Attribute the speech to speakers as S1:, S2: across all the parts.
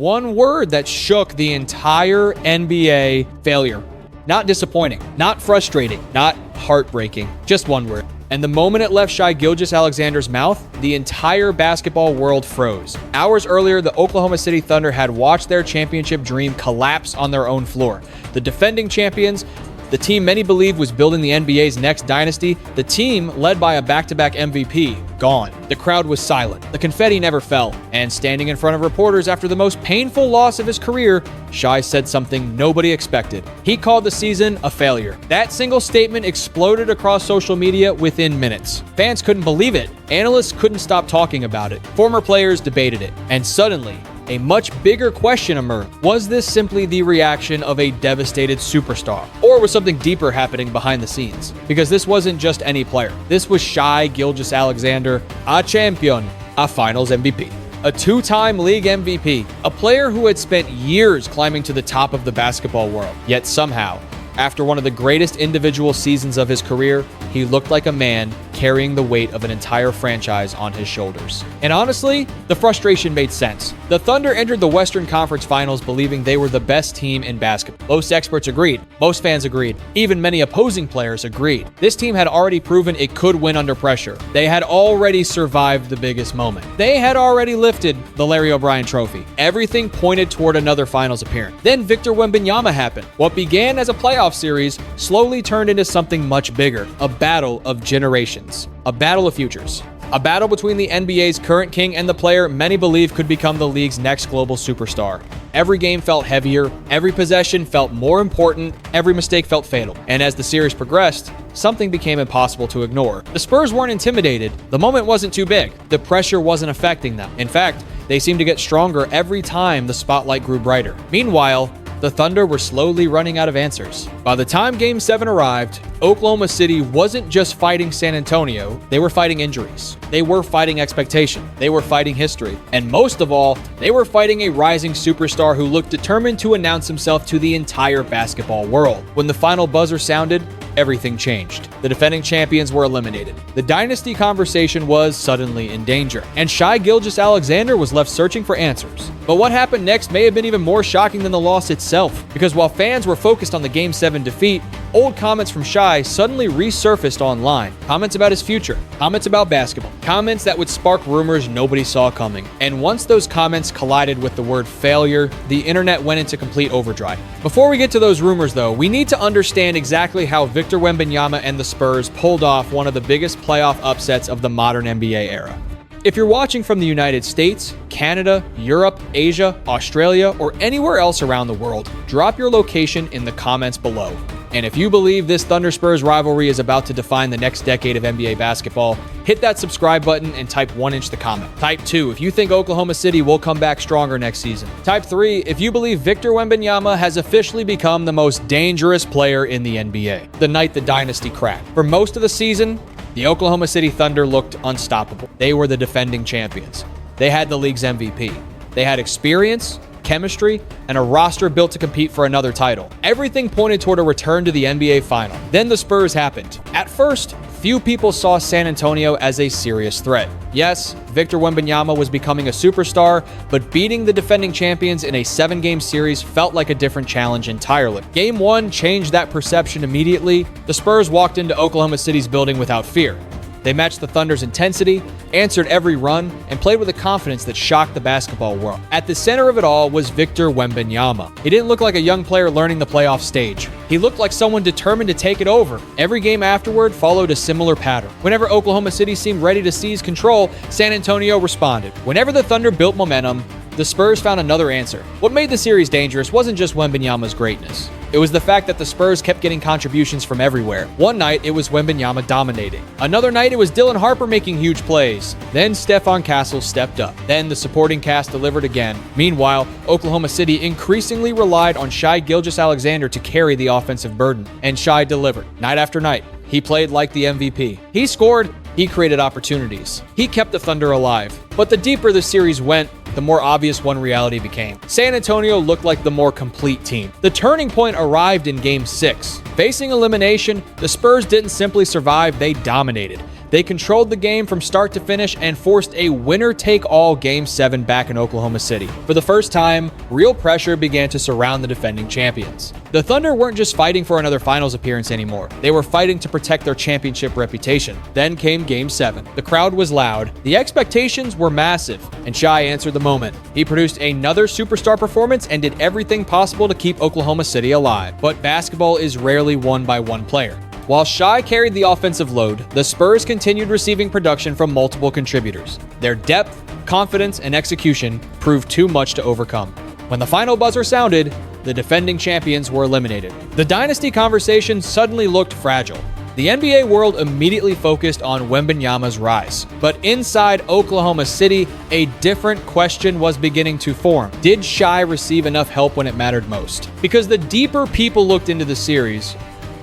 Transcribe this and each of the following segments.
S1: one word that shook the entire NBA: failure. Not disappointing, not frustrating, not heartbreaking, just one word. And the moment it left Shai Gilgeous-Alexander's mouth, the entire basketball world froze. Hours earlier, the Oklahoma City Thunder had watched their championship dream collapse on their own floor. The defending champions, the team many believed was building the NBA's next dynasty, the team led by a back-to-back MVP, gone. The crowd was silent. The confetti never fell. And standing in front of reporters after the most painful loss of his career, Shai said something nobody expected. He called the season a failure. That single statement exploded across social media within minutes. Fans couldn't believe it. Analysts couldn't stop talking about it. Former players debated it. And suddenly, a much bigger question emerged. Was this simply the reaction of a devastated superstar? Or was something deeper happening behind the scenes? Because this wasn't just any player. This was Shai Gilgeous-Alexander, a champion, a finals MVP. A two-time league MVP, a player who had spent years climbing to the top of the basketball world. Yet somehow, after one of the greatest individual seasons of his career, he looked like a man carrying the weight of an entire franchise on his shoulders. And honestly, the frustration made sense. The Thunder entered the Western Conference Finals believing they were the best team in basketball. Most experts agreed. Most fans agreed. Even many opposing players agreed. This team had already proven it could win under pressure. They had already survived the biggest moment. They had already lifted the Larry O'Brien Trophy. Everything pointed toward another finals appearance. Then Victor Wembanyama happened. What began as a playoff series slowly turned into something much bigger. A battle of generations. A battle of futures. A battle between the NBA's current king and the player many believe could become the league's next global superstar. Every game felt heavier, every possession felt more important, every mistake felt fatal. And as the series progressed, something became impossible to ignore. The Spurs weren't intimidated. The moment wasn't too big. The pressure wasn't affecting them. In fact, they seemed to get stronger every time the spotlight grew brighter. Meanwhile, the Thunder were slowly running out of answers. By the time Game 7 arrived, Oklahoma City wasn't just fighting San Antonio, they were fighting injuries. They were fighting expectation. They were fighting history. And most of all, they were fighting a rising superstar who looked determined to announce himself to the entire basketball world. When the final buzzer sounded, everything changed. The defending champions were eliminated. The dynasty conversation was suddenly in danger, and Shai Gilgeous-Alexander was left searching for answers. But what happened next may have been even more shocking than the loss itself, because while fans were focused on the Game 7 defeat, old comments from Shai suddenly resurfaced online. Comments about his future, comments about basketball, comments that would spark rumors nobody saw coming. And once those comments collided with the word failure, the internet went into complete overdrive. Before we get to those rumors though, we need to understand exactly how Victor Wembanyama and the Spurs pulled off one of the biggest playoff upsets of the modern NBA era. If you're watching from the United States, Canada, Europe, Asia, Australia, or anywhere else around the world, drop your location in the comments below. And if you believe this Thunder-Spurs rivalry is about to define the next decade of NBA basketball, hit that subscribe button and type 1 the comment. Type 2 if you think Oklahoma City will come back stronger next season. Type 3 if you believe Victor Wembanyama has officially become the most dangerous player in the NBA, the night the dynasty cracked. For most of the season, the Oklahoma City Thunder looked unstoppable. They were the defending champions. They had the league's MVP. They had experience, chemistry, and a roster built to compete for another title. Everything pointed toward a return to the NBA final. Then the Spurs happened. At first, few people saw San Antonio as a serious threat. Yes, Victor Wembanyama was becoming a superstar, but beating the defending champions in a 7-game series felt like a different challenge entirely. Game 1 changed that perception immediately. The Spurs walked into Oklahoma City's building without fear. They matched the Thunder's intensity, answered every run, and played with a confidence that shocked the basketball world. At the center of it all was Victor Wembanyama. He didn't look like a young player learning the playoff stage. He looked like someone determined to take it over. Every game afterward followed a similar pattern. Whenever Oklahoma City seemed ready to seize control, San Antonio responded. Whenever the Thunder built momentum, the Spurs found another answer. What made the series dangerous wasn't just Wembanyama's greatness. It was the fact that the Spurs kept getting contributions from everywhere. One night, it was Wembanyama dominating. Another night, it was Dylan Harper making huge plays. Then Stephon Castle stepped up. Then the supporting cast delivered again. Meanwhile, Oklahoma City increasingly relied on Shai Gilgeous-Alexander to carry the offensive burden. And Shai delivered. Night after night, he played like the MVP. He scored. He created opportunities. He kept the Thunder alive. But the deeper the series went, the more obvious one reality became. San Antonio looked like the more complete team. The turning point arrived in Game 6. Facing elimination, the Spurs didn't simply survive, they dominated. They controlled the game from start to finish and forced a winner-take-all Game 7 back in Oklahoma City. For the first time, real pressure began to surround the defending champions. The Thunder weren't just fighting for another finals appearance anymore. They were fighting to protect their championship reputation. Then came Game 7. The crowd was loud, the expectations were massive, and Shai answered the moment. He produced another superstar performance and did everything possible to keep Oklahoma City alive. But basketball is rarely won by one player. While Shai carried the offensive load, the Spurs continued receiving production from multiple contributors. Their depth, confidence, and execution proved too much to overcome. When the final buzzer sounded, the defending champions were eliminated. The dynasty conversation suddenly looked fragile. The NBA world immediately focused on Wembanyama's rise. But inside Oklahoma City, a different question was beginning to form. Did Shai receive enough help when it mattered most? Because the deeper people looked into the series,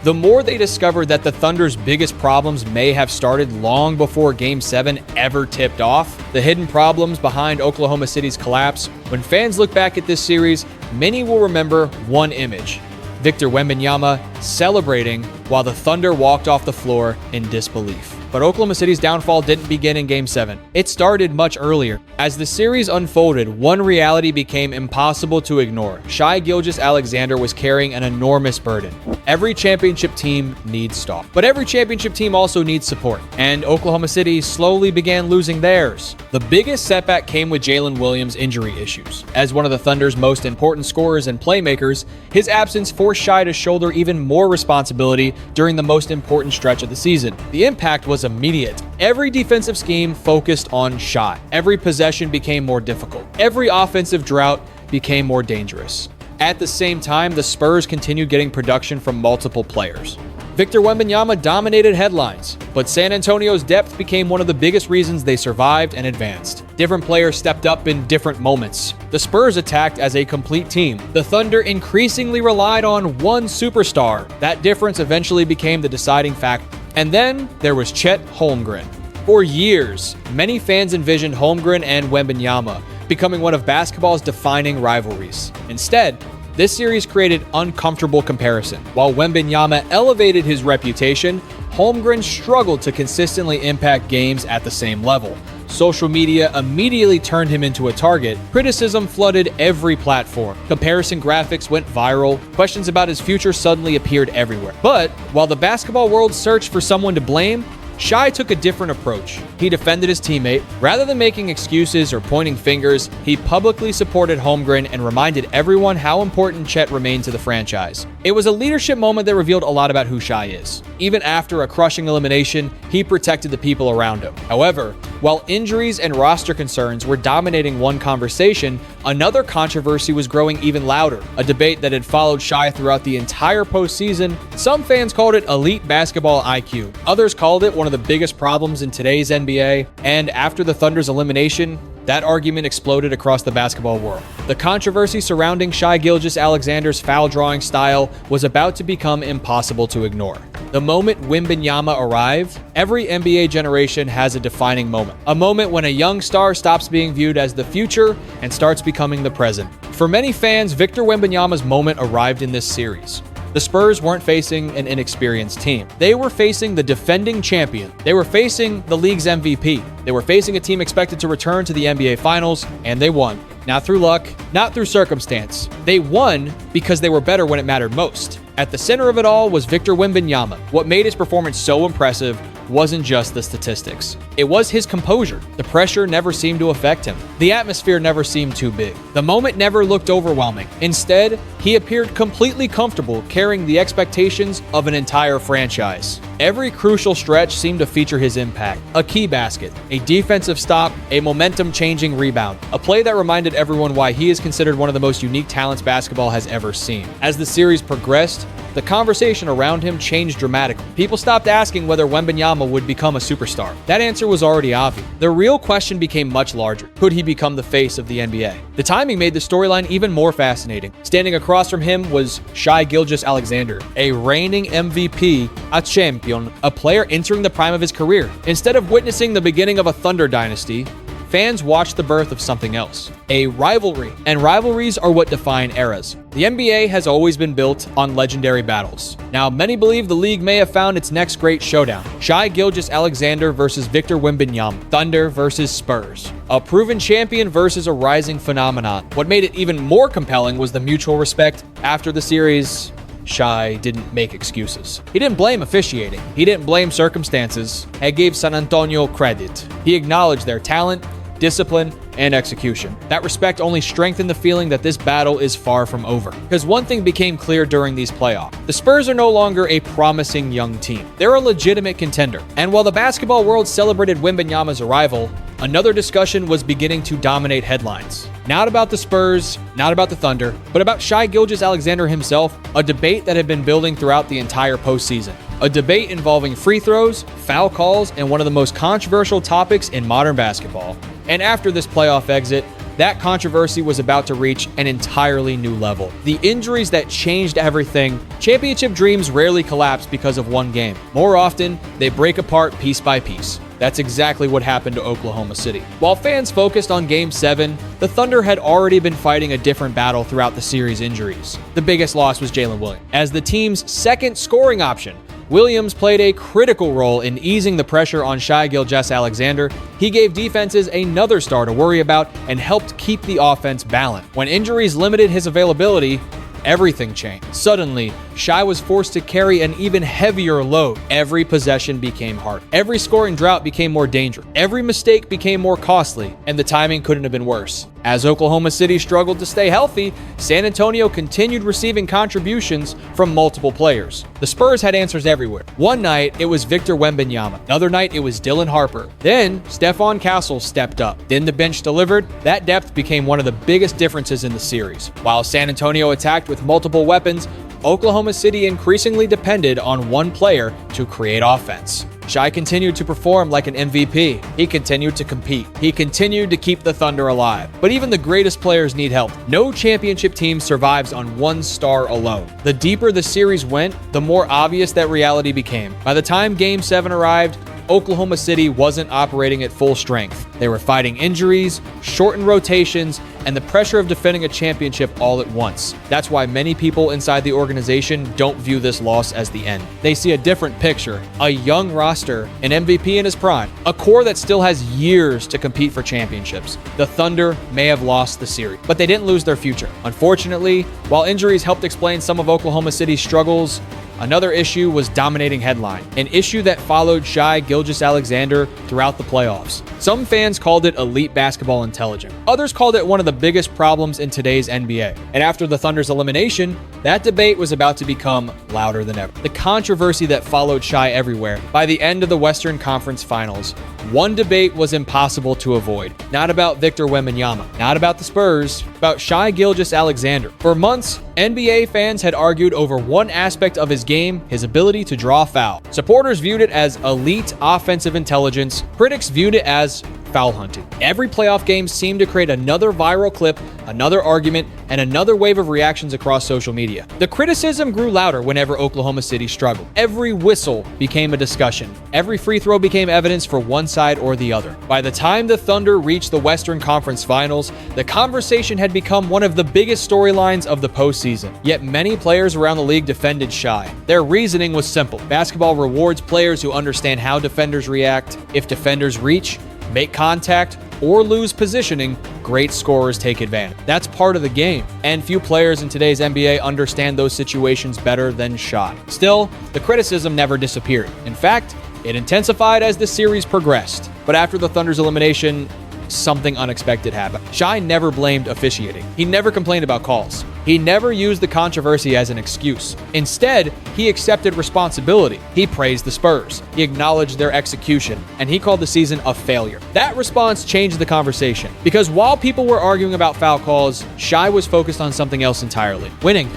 S1: the more they discovered that the Thunder's biggest problems may have started long before Game 7 ever tipped off. The hidden problems behind Oklahoma City's collapse. When fans look back at this series, many will remember one image: Victor Wembanyama celebrating while the Thunder walked off the floor in disbelief. But Oklahoma City's downfall didn't begin in Game 7. It started much earlier. As the series unfolded, one reality became impossible to ignore. Shai Gilgeous-Alexander was carrying an enormous burden. Every championship team needs star, but every championship team also needs support. And Oklahoma City slowly began losing theirs. The biggest setback came with Jalen Williams' injury issues. As one of the Thunder's most important scorers and playmakers, his absence forced Shai to shoulder even more responsibility during the most important stretch of the season. The impact was immediate. Every defensive scheme focused on Shai. Every possession became more difficult. Every offensive drought became more dangerous. At the same time, the Spurs continued getting production from multiple players. Victor Wembanyama dominated headlines, but San Antonio's depth became one of the biggest reasons they survived and advanced. Different players stepped up in different moments. The Spurs attacked as a complete team. The Thunder increasingly relied on one superstar. That difference eventually became the deciding factor. And then there was Chet Holmgren. For years, many fans envisioned Holmgren and Wembanyama becoming one of basketball's defining rivalries. Instead, this series created uncomfortable comparison. While Wembanyama elevated his reputation, Holmgren struggled to consistently impact games at the same level. Social media immediately turned him into a target. Criticism flooded every platform. Comparison graphics went viral. Questions about his future suddenly appeared everywhere. But while the basketball world searched for someone to blame, Shai took a different approach. He defended his teammate. Rather than making excuses or pointing fingers, he publicly supported Holmgren and reminded everyone how important Chet remained to the franchise. It was a leadership moment that revealed a lot about who Shai is. Even after a crushing elimination, he protected the people around him. However, while injuries and roster concerns were dominating one conversation, another controversy was growing even louder. A debate that had followed Shai throughout the entire postseason. Some fans called it elite basketball IQ. Others called it one of the biggest problems in today's NBA. And after the Thunder's elimination, that argument exploded across the basketball world. The controversy surrounding Shai Gilgeous-Alexander's foul drawing style was about to become impossible to ignore. The moment Wembanyama arrived, every NBA generation has a defining moment. A moment when a young star stops being viewed as the future and starts becoming the present. For many fans, Victor Wembanyama's moment arrived in this series. The Spurs weren't facing an inexperienced team. They were facing the defending champion. They were facing the league's MVP. They were facing a team expected to return to the NBA Finals, and they won. Not through luck, not through circumstance. They won because they were better when it mattered most. At the center of it all was Victor Wembanyama. What made his performance so impressive wasn't just the statistics. It was his composure. The pressure never seemed to affect him. The atmosphere never seemed too big. The moment never looked overwhelming. Instead, he appeared completely comfortable carrying the expectations of an entire franchise. Every crucial stretch seemed to feature his impact. A key basket, a defensive stop, a momentum-changing rebound. A play that reminded everyone why he is considered one of the most unique talents basketball has ever seen. As the series progressed, the conversation around him changed dramatically. People stopped asking whether Wembanyama would become a superstar. That answer was already obvious. The real question became much larger. Could he become the face of the NBA? The timing made the storyline even more fascinating. Standing across from him was Shai Gilgeous-Alexander, a reigning MVP, a champion, a player entering the prime of his career. Instead of witnessing the beginning of a Thunder dynasty, fans watched the birth of something else, a rivalry. And rivalries are what define eras. The NBA has always been built on legendary battles. Now, many believe the league may have found its next great showdown. Shai Gilgeous-Alexander versus Victor Wembanyama. Thunder versus Spurs. A proven champion versus a rising phenomenon. What made it even more compelling was the mutual respect. After the series, Shai didn't make excuses. He didn't blame officiating. He didn't blame circumstances. He gave San Antonio credit. He acknowledged their talent, discipline, and execution. That respect only strengthened the feeling that this battle is far from over. Because one thing became clear during these playoffs. The Spurs are no longer a promising young team. They're a legitimate contender. And while the basketball world celebrated Wembanyama's arrival, another discussion was beginning to dominate headlines. Not about the Spurs, not about the Thunder, but about Shai Gilgeous-Alexander himself, a debate that had been building throughout the entire postseason. A debate involving free throws, foul calls, and one of the most controversial topics in modern basketball. And after this playoff exit, that controversy was about to reach an entirely new level. The injuries that changed everything. Championship dreams rarely collapse because of one game. More often, they break apart piece by piece. That's exactly what happened to Oklahoma City. While fans focused on Game 7, the Thunder had already been fighting a different battle throughout the series' injuries. The biggest loss was Jalen Williams. As the team's second scoring option, Williams played a critical role in easing the pressure on Shai Gilgeous-Alexander. He gave defenses another star to worry about and helped keep the offense balanced. When injuries limited his availability, everything changed. Suddenly, Shai was forced to carry an even heavier load. Every possession became hard. Every scoring drought became more dangerous. Every mistake became more costly, and the timing couldn't have been worse. As Oklahoma City struggled to stay healthy, San Antonio continued receiving contributions from multiple players. The Spurs had answers everywhere. One night, it was Victor Wembanyama. Another night, it was Dylan Harper. Then, Stephon Castle stepped up. Then the bench delivered. That depth became one of the biggest differences in the series. While San Antonio attacked with multiple weapons, Oklahoma City increasingly depended on one player to create offense. Shai continued to perform like an MVP. He continued to compete. He continued to keep the Thunder alive. But even the greatest players need help. No championship team survives on one star alone. The deeper the series went, the more obvious that reality became. By the time Game 7 arrived, Oklahoma City wasn't operating at full strength. They were fighting injuries, shortened rotations, and the pressure of defending a championship all at once. That's why many people inside the organization don't view this loss as the end. They see a different picture, a young roster, an MVP in his prime, a core that still has years to compete for championships. The Thunder may have lost the series, but they didn't lose their future. Unfortunately, while injuries helped explain some of Oklahoma City's struggles, another issue was dominating headline, an issue that followed Shai Gilgeous-Alexander throughout the playoffs. Some fans called it elite basketball intelligence. Others called it one of the biggest problems in today's NBA. And after the Thunder's elimination, that debate was about to become louder than ever. The controversy that followed Shai everywhere. By the end of the Western Conference Finals, one debate was impossible to avoid. Not about Victor Wembanyama, not about the Spurs, about Shai Gilgeous-Alexander. For months, NBA fans had argued over one aspect of his game, his ability to draw foul. Supporters viewed it as elite offensive intelligence. Critics viewed it as foul hunting. Every playoff game seemed to create another viral clip, another argument, and another wave of reactions across social media. The criticism grew louder whenever Oklahoma City struggled. Every whistle became a discussion. Every free throw became evidence for one side or the other. By the time the Thunder reached the Western Conference Finals, the conversation had become one of the biggest storylines of the postseason. Yet many players around the league defended Shai. Their reasoning was simple. Basketball rewards players who understand how defenders react. If defenders reach, make contact, or lose positioning, great scorers take advantage. That's part of the game, and few players in today's NBA understand those situations better than Shai. Still, the criticism never disappeared. In fact, it intensified as the series progressed. But after the Thunder's elimination, something unexpected happened. Shai never blamed officiating. He never complained about calls. He never used the controversy as an excuse. Instead, he accepted responsibility. He praised the Spurs. He acknowledged their execution, and he called the season a failure. That response changed the conversation, because while people were arguing about foul calls, Shai was focused on something else entirely: winning.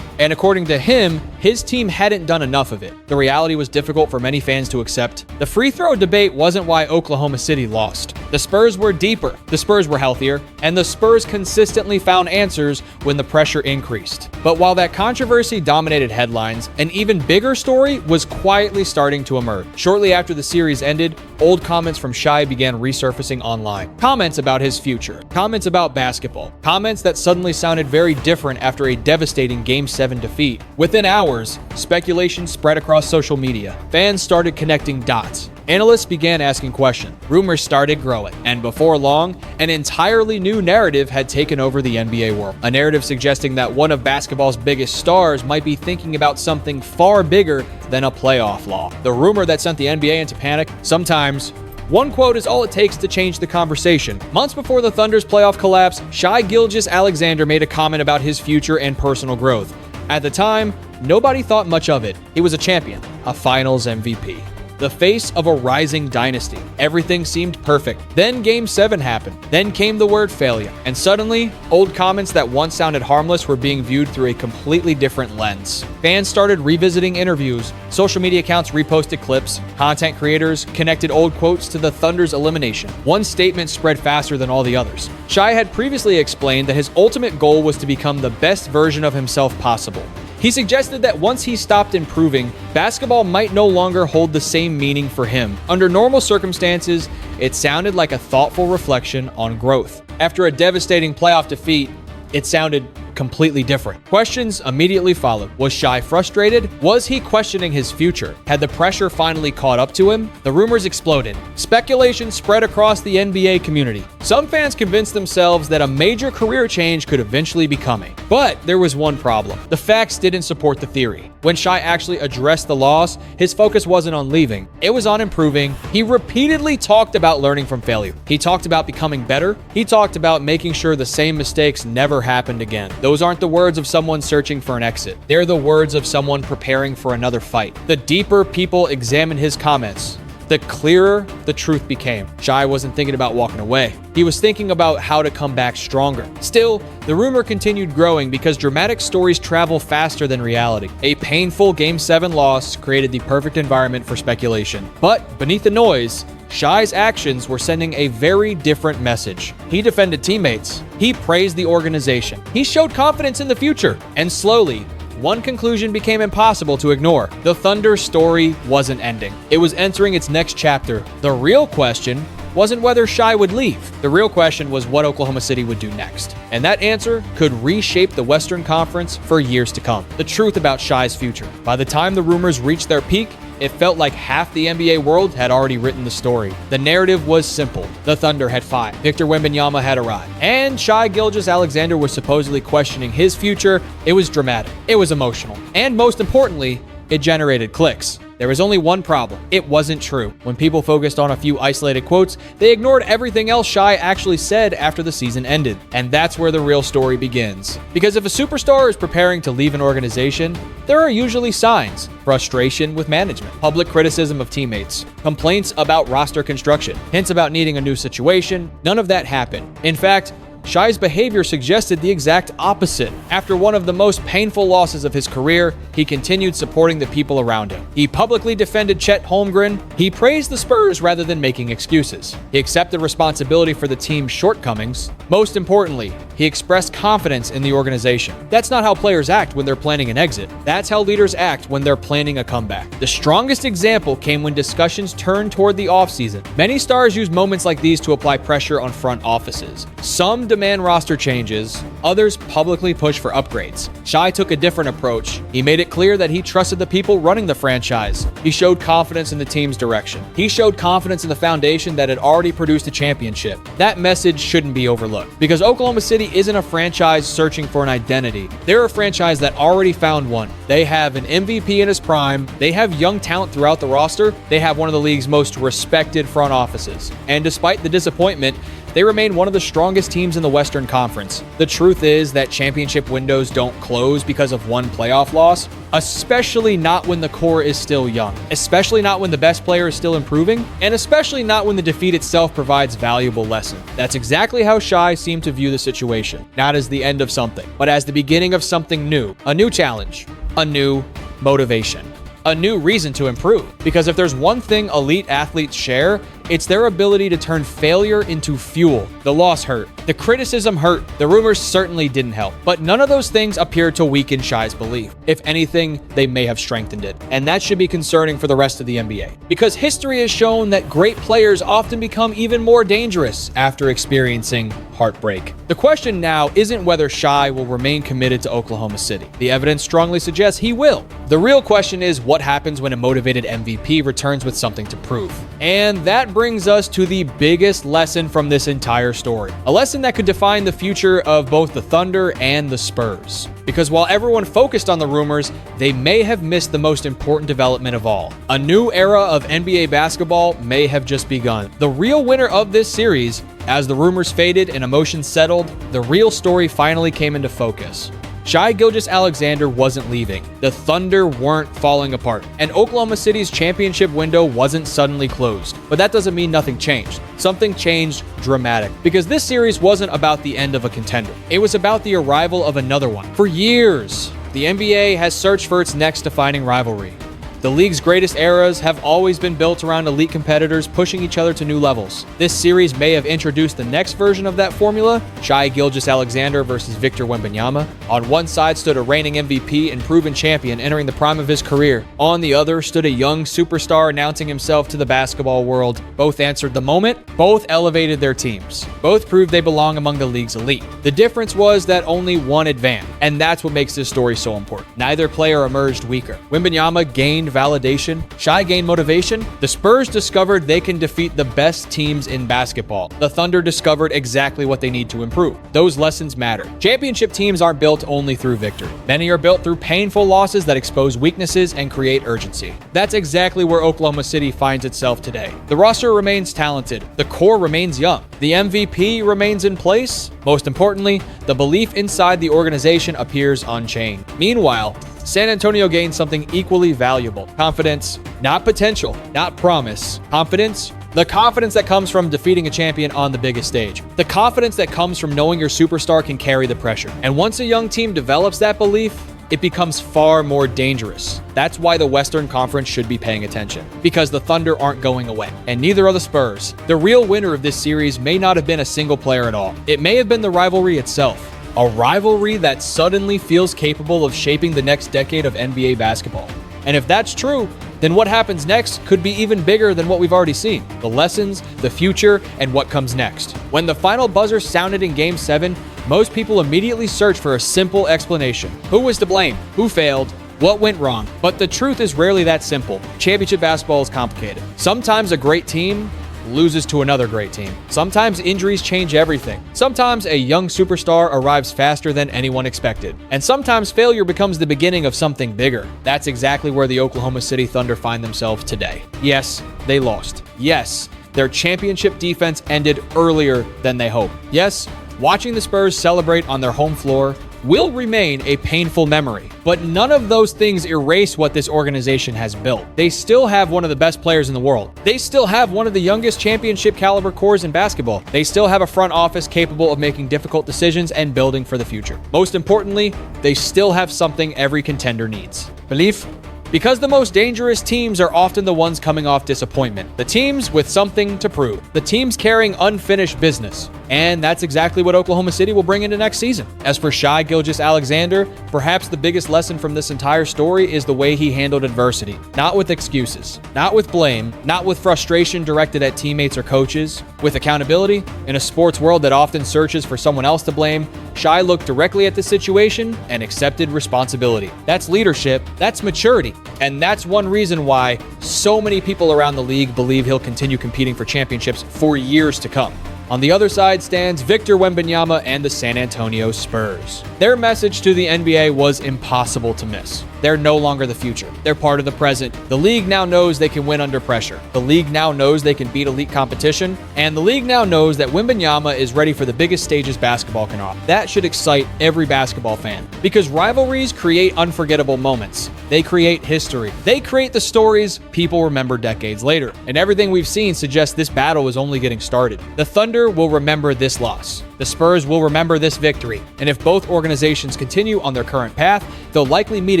S1: And according to him, his team hadn't done enough of it. The reality was difficult for many fans to accept. The free throw debate wasn't why Oklahoma City lost. The Spurs were deeper, the Spurs were healthier, and the Spurs consistently found answers when the pressure increased. But while that controversy dominated headlines, an even bigger story was quietly starting to emerge. Shortly after the series ended, old comments from Shai began resurfacing online. Comments about his future, comments about basketball, comments that suddenly sounded very different after a devastating Game 7 defeat. Within hours, speculation spread across social media. Fans started connecting dots. Analysts began asking questions. Rumors started growing. And before long, an entirely new narrative had taken over the NBA world. A narrative suggesting that one of basketball's biggest stars might be thinking about something far bigger than a playoff law. The rumor that sent the NBA into panic. Sometimes one quote is all it takes to change the conversation. Months before the Thunder's playoff collapse, Shai Gilgeous-Alexander made a comment about his future and personal growth. At the time, nobody thought much of it. He was a champion, a finals MVP, the face of a rising dynasty. Everything seemed perfect. Then Game 7 happened. Then came the word failure. And suddenly, old comments that once sounded harmless were being viewed through a completely different lens. Fans started revisiting interviews. Social media accounts reposted clips. Content creators connected old quotes to the Thunder's elimination. One statement spread faster than all the others. Shai had previously explained that his ultimate goal was to become the best version of himself possible. He suggested that once he stopped improving, basketball might no longer hold the same meaning for him. Under normal circumstances, it sounded like a thoughtful reflection on growth. After a devastating playoff defeat, it sounded completely different. Questions immediately followed. Was Shai frustrated? Was he questioning his future? Had the pressure finally caught up to him? The rumors exploded. Speculation spread across the NBA community. Some fans convinced themselves that a major career change could eventually be coming. But there was one problem. The facts didn't support the theory. When Shai actually addressed the loss, his focus wasn't on leaving. It was on improving. He repeatedly talked about learning from failure. He talked about becoming better. He talked about making sure the same mistakes never happened again. Those aren't the words of someone searching for an exit. They're the words of someone preparing for another fight. The deeper people examined his comments, the clearer the truth became. Shai wasn't thinking about walking away. He was thinking about how to come back stronger. Still, the rumor continued growing because dramatic stories travel faster than reality. A painful Game 7 loss created the perfect environment for speculation. But beneath the noise, Shai's actions were sending a very different message. He defended teammates. He praised the organization. He showed confidence in the future. And slowly, one conclusion became impossible to ignore. The Thunder story wasn't ending. It was entering its next chapter. The real question wasn't whether Shai would leave. The real question was what Oklahoma City would do next. And that answer could reshape the Western Conference for years to come. The truth about Shai's future. By the time the rumors reached their peak, it felt like half the NBA world had already written the story. The narrative was simple. The Thunder had five. Victor Wembanyama had arrived. And Shai Gilgeous-Alexander was supposedly questioning his future. It was dramatic. It was emotional. And most importantly, it generated clicks. There was only one problem. It wasn't true. When people focused on a few isolated quotes, they ignored everything else Shai actually said after the season ended. And that's where the real story begins. Because if a superstar is preparing to leave an organization, there are usually signs: frustration with management, public criticism of teammates, complaints about roster construction, hints about needing a new situation. None of that happened. In fact, Shai's behavior suggested the exact opposite. After one of the most painful losses of his career, he continued supporting the people around him. He publicly defended Chet Holmgren. He praised the Spurs rather than making excuses. He accepted responsibility for the team's shortcomings. Most importantly, he expressed confidence in the organization. That's not how players act when they're planning an exit. That's how leaders act when they're planning a comeback. The strongest example came when discussions turned toward the offseason. Many stars use moments like these to apply pressure on front offices. Some demand roster changes, others publicly push for upgrades. Shai took a different approach. He made it clear that he trusted the people running the franchise. He showed confidence in the team's direction. He showed confidence in the foundation that had already produced a championship. That message shouldn't be overlooked, because Oklahoma City isn't a franchise searching for an identity. They're a franchise that already found one. They have an MVP in his prime. They have young talent throughout the roster. They have one of the league's most respected front offices. And despite the disappointment, they remain one of the strongest teams in the Western Conference. The truth is that championship windows don't close because of one playoff loss, especially not when the core is still young, especially not when the best player is still improving, and especially not when the defeat itself provides valuable lesson. That's exactly how Shai seemed to view the situation, not as the end of something, but as the beginning of something new, a new challenge, a new motivation. A new reason to improve. Because if there's one thing elite athletes share, it's their ability to turn failure into fuel. The loss hurt. The criticism hurt. The rumors certainly didn't help. But none of those things appear to weaken Shai's belief. If anything, they may have strengthened it. And that should be concerning for the rest of the NBA. Because history has shown that great players often become even more dangerous after experiencing heartbreak. The question now isn't whether Shai will remain committed to Oklahoma City. The evidence strongly suggests he will. The real question is what happens when a motivated MVP returns with something to prove. And that brings us to the biggest lesson from this entire story. A lesson that could define the future of both the Thunder and the Spurs. Because while everyone focused on the rumors, they may have missed the most important development of all. A new era of NBA basketball may have just begun. The real winner of this series, as the rumors faded and emotions settled, the real story finally came into focus. Shai Gilgeous-Alexander wasn't leaving. The Thunder weren't falling apart. And Oklahoma City's championship window wasn't suddenly closed. But that doesn't mean nothing changed. Something changed dramatic. Because this series wasn't about the end of a contender. It was about the arrival of another one. For years, the NBA has searched for its next defining rivalry. The league's greatest eras have always been built around elite competitors pushing each other to new levels. This series may have introduced the next version of that formula, Shai Gilgeous-Alexander versus Victor Wembanyama. On one side stood a reigning MVP and proven champion entering the prime of his career. On the other stood a young superstar announcing himself to the basketball world. Both answered the moment, both elevated their teams. Both proved they belong among the league's elite. The difference was that only one advanced, and that's what makes this story so important. Neither player emerged weaker. Wembanyama gained validation. Shai gained motivation. The Spurs discovered they can defeat the best teams in basketball. The Thunder discovered exactly what they need to improve. Those lessons matter. Championship teams aren't built only through victory. Many are built through painful losses that expose weaknesses and create urgency. That's exactly where Oklahoma City finds itself today. The roster remains talented. The core remains young. The MVP remains in place. Most importantly, the belief inside the organization appears unchanged. Meanwhile, San Antonio gained something equally valuable. Confidence, not potential, not promise. Confidence, the confidence that comes from defeating a champion on the biggest stage. The confidence that comes from knowing your superstar can carry the pressure. And once a young team develops that belief, it becomes far more dangerous. That's why the Western Conference should be paying attention. Because the Thunder aren't going away. And neither are the Spurs. The real winner of this series may not have been a single player at all. It may have been the rivalry itself. A rivalry that suddenly feels capable of shaping the next decade of NBA basketball. And if that's true, then what happens next could be even bigger than what we've already seen. The lessons, the future, and what comes next. When the final buzzer sounded in Game 7, most people immediately searched for a simple explanation. Who was to blame? Who failed? What went wrong? But the truth is rarely that simple. Championship basketball is complicated. Sometimes a great team loses to another great team. Sometimes injuries change everything. Sometimes a young superstar arrives faster than anyone expected. And sometimes failure becomes the beginning of something bigger. That's exactly where the Oklahoma City Thunder find themselves today. Yes, they lost. Yes, their championship defense ended earlier than they hoped. Yes, watching the Spurs celebrate on their home floor will remain a painful memory. But none of those things erase what this organization has built. They still have one of the best players in the world. They still have one of the youngest championship caliber cores in basketball. They still have a front office capable of making difficult decisions and building for the future. Most importantly, they still have something every contender needs: belief. Because the most dangerous teams are often the ones coming off disappointment. The teams with something to prove. The teams carrying unfinished business. And that's exactly what Oklahoma City will bring into next season. As for Shai Gilgeous-Alexander, perhaps the biggest lesson from this entire story is the way he handled adversity. Not with excuses, not with blame, not with frustration directed at teammates or coaches. With accountability, in a sports world that often searches for someone else to blame, Shai looked directly at the situation and accepted responsibility. That's leadership, that's maturity, and that's one reason why so many people around the league believe he'll continue competing for championships for years to come. On the other side stands Victor Wembanyama and the San Antonio Spurs. Their message to the NBA was impossible to miss. They're no longer the future. They're part of the present. The league now knows they can win under pressure. The league now knows they can beat elite competition. And the league now knows that Wembanyama is ready for the biggest stages basketball can offer. That should excite every basketball fan. Because rivalries create unforgettable moments. They create history. They create the stories people remember decades later. And everything we've seen suggests this battle is only getting started. The Thunder Thunder will remember this loss. The Spurs will remember this victory. And if both organizations continue on their current path, they'll likely meet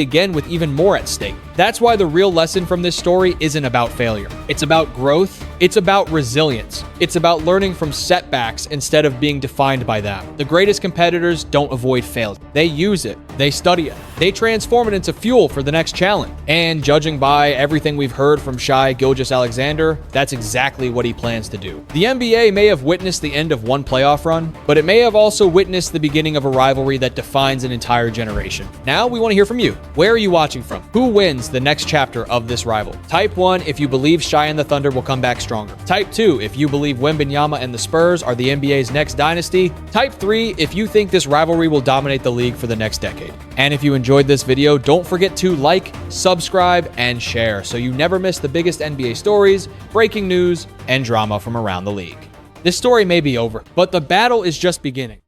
S1: again with even more at stake. That's why the real lesson from this story isn't about failure. It's about growth. It's about resilience. It's about learning from setbacks instead of being defined by them. The greatest competitors don't avoid failure. They use it. They study it. They transform it into fuel for the next challenge. And judging by everything we've heard from Shai Gilgeous-Alexander, that's exactly what he plans to do. The NBA may have witnessed the end of one playoff run, but it may have also witnessed the beginning of a rivalry that defines an entire generation. Now we want to hear from you. Where are you watching from? Who wins the next chapter of this rival? Type 1 if you believe Shai and the Thunder will come back stronger. Type 2 if you believe Wembanyama and the Spurs are the NBA's next dynasty. Type 3 if you think this rivalry will dominate the league for the next decade. And if you enjoyed this video, don't forget to like, subscribe, and share so you never miss the biggest NBA stories, breaking news, and drama from around the league. This story may be over, but the battle is just beginning.